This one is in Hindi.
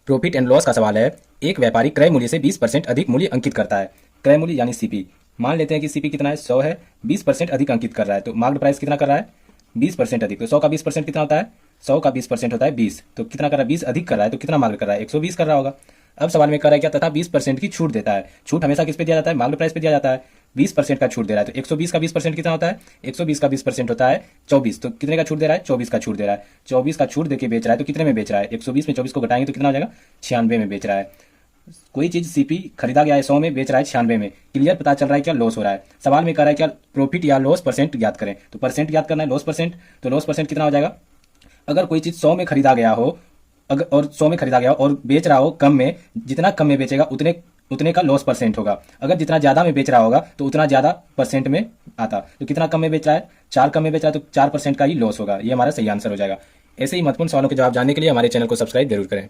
प्रॉफिट एंड लॉस का सवाल है। एक व्यापारी क्रय मूल्य से 20% अधिक मूल्य अंकित करता है। क्रय मूल्य यानी सीपी। मान लेते हैं कि सीपी कितना है, 100 है, 20% अधिक अंकित कर रहा है, तो मार्केट प्राइस कितना कर रहा है, 20% अधिक। तो 100 का 20% कितना होता है, 100 का 20% होता है 20। तो कितना कर रहा है, 20 अधिक कर रहा है, तो कितना मार्केट कर रहा है, 120 कर रहा होगा। अब सवाल में कर रहा है क्या, तथा 20% की छूट देता है। छूट हमेशा किस पे दिया जाता है, मार्केट प्राइस पे दिया जाता है। 20% का छूट दे रहा है, तो 120 का 20% कितना होता है, 120 का 20% होता है 24। तो कितने का छूट दे रहा है, 24 का छूट दे रहा है। 24 का छूट देके बेच रहा है, तो कितने में बेच रहा है, 120 में 24 को घटाएंगे तो कितना हो जाएगा, 96 में बेच रहा है। कोई चीज सीपी खरीदा गया है 100 में, बेच रहा है 96 में। क्लियर, पता चल रहा है क्या लॉस हो रहा है। सवाल में कह रहा है क्या, प्रॉफिट या लॉस परसेंट ज्ञात करें। तो परसेंट ज्ञात करना है, लॉस परसेंट। तो लॉस परसेंट कितना हो जाएगा, अगर कोई चीज 100 में खरीदा गया हो, अगर और 100 में खरीदा गया हो और बेच रहा हो कम में, जितना कम में बेचेगा उतने उतने का लॉस परसेंट होगा। अगर जितना ज्यादा में बेच रहा होगा तो उतना ज्यादा परसेंट में आता। तो कितना कम में बेच रहा है, 4 कम में बेच रहा है, तो 4% का ही लॉस होगा। ये हमारा सही आंसर हो जाएगा। ऐसे ही महत्वपूर्ण सवालों के जवाब जानने के लिए हमारे चैनल को सब्सक्राइब जरूर करें।